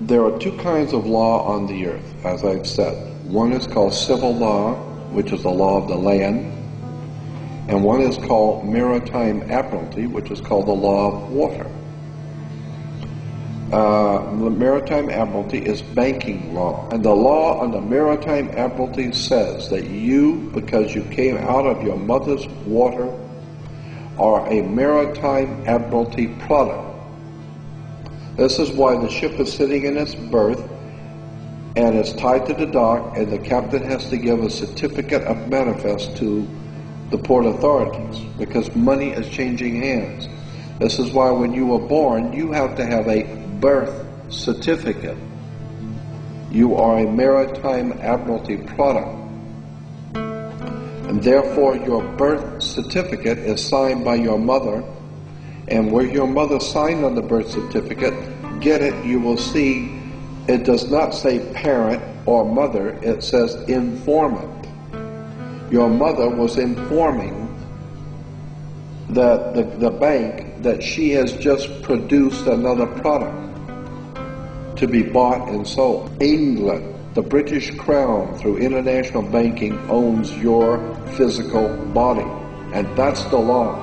There are two kinds of law on the earth, as I've said. One is called civil law, which is the law of the land, and one is called maritime admiralty, which is called the law of water. The maritime admiralty is banking law, and the law on the maritime admiralty says that you, because you came out of your mother's water, are a maritime admiralty product. This is why the ship is sitting in its berth and it's tied to the dock, and the captain has to give a certificate of manifest to the port authorities, because money is changing hands. This is why when you were born, you have to have a birth certificate. You are a maritime admiralty product, and therefore your birth certificate is signed by your mother, and where your mother signed on the birth certificate, get it, you will see it does not say parent or mother, it says informant. Your mother was informing the bank that she has just produced another product to be bought and sold. England, the British Crown, through international banking, owns your physical body, and that's the law.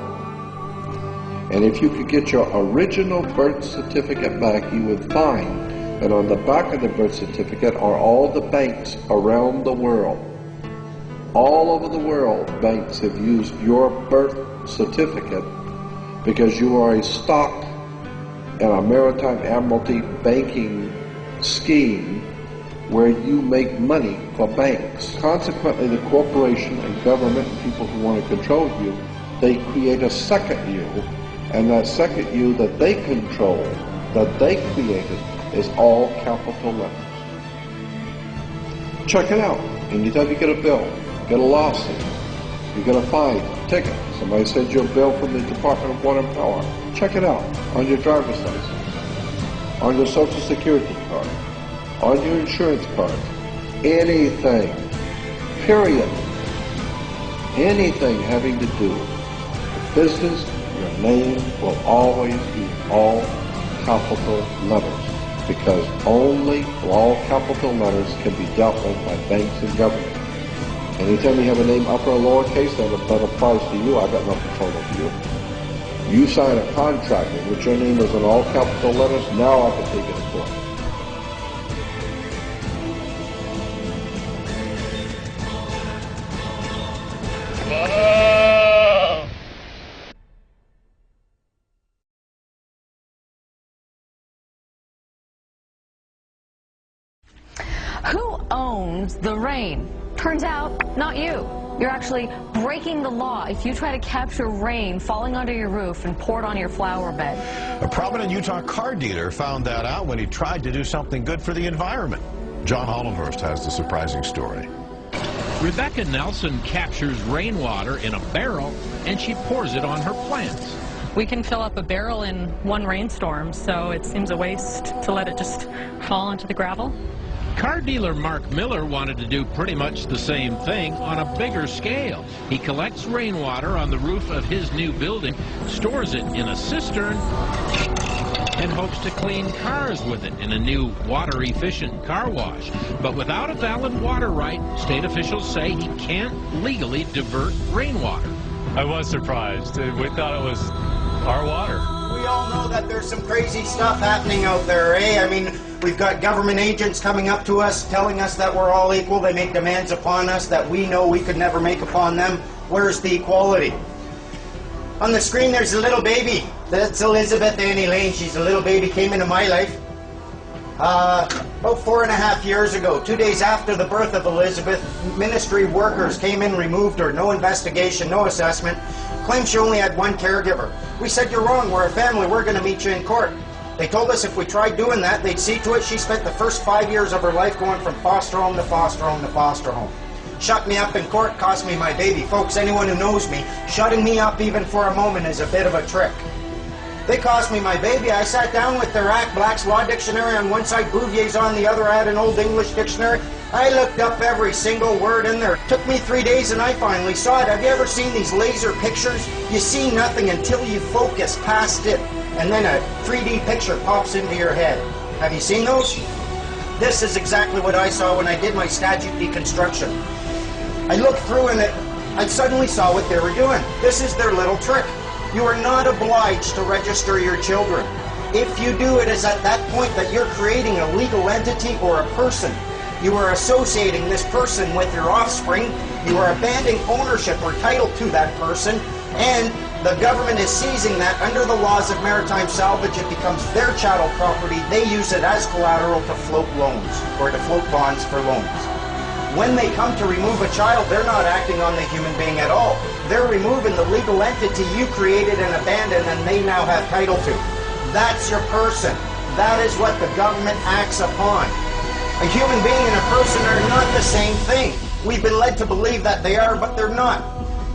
And if you could get your original birth certificate back, you would find that on the back of the birth certificate are all the banks around the world. All over the world, banks have used your birth certificate because you are a stock in a maritime admiralty banking scheme where you make money for banks. Consequently, the corporation and government and people who want to control you, they create a second you, and that second you that they control, that they created, is all capital letters. Check it out. Anytime you get a bill, get a lawsuit, you get a fine, a ticket, somebody sends you a bill from the Department of Water and Power, check it out on your driver's license, on your Social Security card, on your insurance card, anything, period, anything having to do with business, your name will always be all capital letters, because only all capital letters can be dealt with by banks and government. Anytime you have a name upper or lowercase, that applies to you. I've got no control over you. You sign a contract in which your name is in all capital letters, now I can take it to court. Who owns the rain? Turns out, not you. You're actually breaking the law if you try to capture rain falling onto your roof and pour it on your flower bed. A prominent Utah car dealer found that out when he tried to do something good for the environment. John Hollenhorst has the surprising story. Rebecca Nelson captures rainwater in a barrel and she pours it on her plants. We can fill up a barrel in one rainstorm, so it seems a waste to let it just fall into the gravel. Car dealer Mark Miller wanted to do pretty much the same thing on a bigger scale. He collects rainwater on the roof of his new building, stores it in a cistern, and hopes to clean cars with it in a new water-efficient car wash. But without a valid water right, state officials say he can't legally divert rainwater. I was surprised. We thought it was our water. We all know that there's some crazy stuff happening out there, eh? I mean, we've got government agents coming up to us, telling us that we're all equal. They make demands upon us that we know we could never make upon them. Where's the equality? On the screen, there's a little baby. That's Elizabeth Annie Lane. She's a little baby, came into my life about 4.5 years ago. 2 days after the birth of Elizabeth, ministry workers came in, removed her. No investigation, no assessment. Claimed she only had one caregiver. We said, you're wrong, we're a family, we're going to meet you in court. They told us if we tried doing that, they'd see to it she spent the first 5 years of her life going from foster home to foster home to foster home. Shut me up in court, cost me my baby. Folks, anyone who knows me, shutting me up even for a moment is a bit of a trick. They cost me my baby. I sat down with their Act Black's Law Dictionary on one side, Bouvier's on the other, I had an Old English dictionary. I looked up every single word in there. It took me 3 days and I finally saw it. Have you ever seen these laser pictures? You see nothing until you focus past it, and then a 3D picture pops into your head. Have you seen those? This is exactly what I saw when I did my statute deconstruction. I looked through and I suddenly saw what they were doing. This is their little trick. You are not obliged to register your children. If you do, it is at that point that you're creating a legal entity or a person. You are associating this person with your offspring. You are abandoning ownership or title to that person, and the government is seizing that under the laws of maritime salvage. It becomes their chattel property. They use it as collateral to float loans or to float bonds for loans. When they come to remove a child, they're not acting on the human being at all. They're removing the legal entity you created and abandoned and they now have title to. That's your person. That is what the government acts upon. A human being and a person are not the same thing. We've been led to believe that they are, but they're not.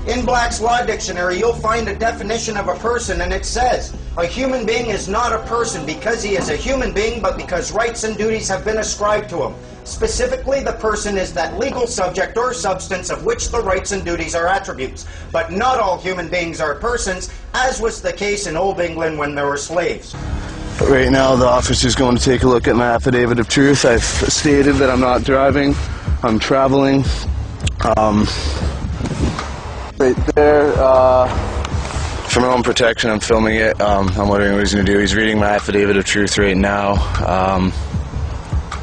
In Black's Law Dictionary, you'll find a definition of a person, and it says, a human being is not a person because he is a human being, but because rights and duties have been ascribed to him. Specifically, the person is that legal subject or substance of which the rights and duties are attributes. But not all human beings are persons, as was the case in Old England when there were slaves. Right now, the officer's going to take a look at my affidavit of truth. I've stated that I'm not driving, I'm traveling. Right there, for my own protection, I'm filming it. I'm wondering what he's going to do. He's reading my affidavit of truth right now.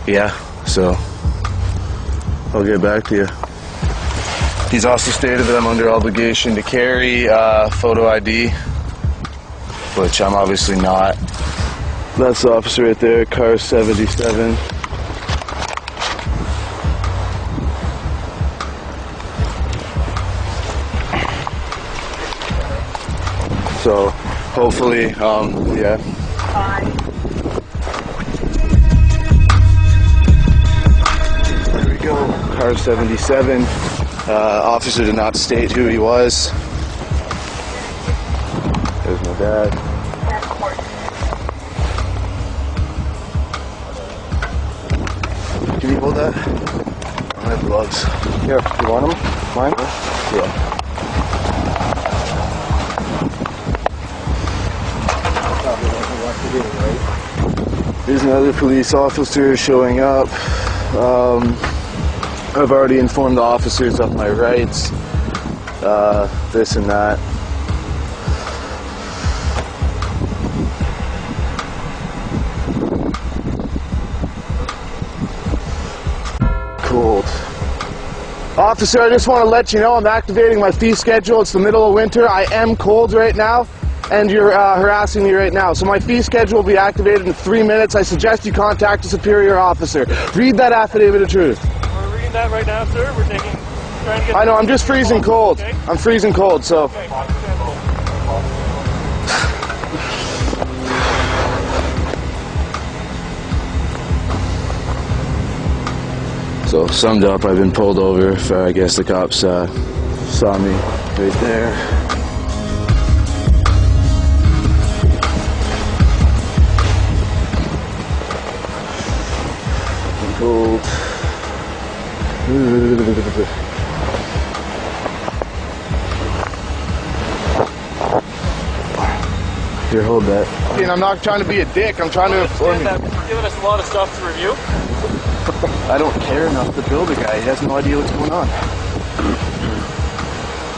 Yeah, so I'll get back to you. He's also stated that I'm under obligation to carry photo ID, which I'm obviously not. That's the officer right there, car 77. So, hopefully, yeah. There we go, car 77. Officer did not state who he was. There's my dad. Can you hold that? I have gloves. Here, you want them? Mine? Yeah. There's another police officer showing up. I've already informed the officers of my rights, this and that. Cold. Officer, I just want to let you know I'm activating my fee schedule. It's the middle of winter. I am cold right now, and you're harassing me right now. So my fee schedule will be activated in 3 minutes. I suggest you contact a superior officer. Read that affidavit of truth. We're reading that right now, sir. We're trying to get... I know, I'm just freezing cold. Okay. I'm freezing cold, so... Okay. So, summed up, I've been pulled over for, I guess the cops saw me right there. I'm cold. Here, hold that. And I'm not trying to be a dick, I'm trying to inform you. You're giving us a lot of stuff to review. I don't care enough to build a guy. He has no idea what's going on.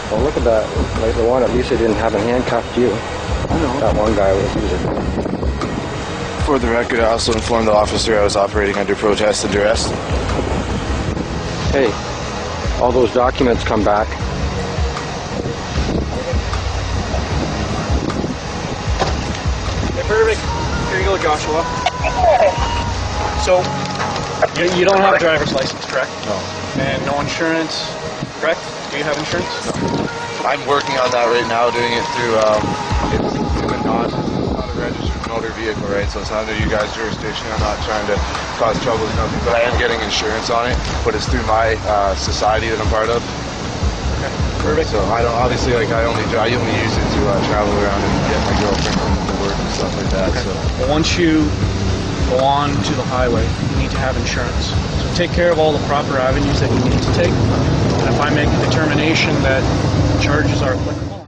Well, look at that. Like the one, at least they didn't have a handcuffed you. I know. That one guy was using. For the record, I also informed the officer I was operating under protest and duress. Hey, all those documents come back. Okay, perfect. Here you go, Joshua. So, you don't have a driver's license, correct? No. And no insurance, correct? Do you have insurance? No. I'm working on that right now, doing it through, it's not a registered motor vehicle, right? So it's not under you guys' jurisdiction. I'm not trying to cause trouble with nothing, but I am getting insurance on it, but it's through my society that I'm part of. Okay, perfect. So I don't, obviously, like, I only use it to travel around and get my girlfriend to work and stuff like that. Okay. So Well, once you go on to the highway, you need to have insurance. So take care of all the proper avenues that you need to take. And if I make a determination that charges are applicable,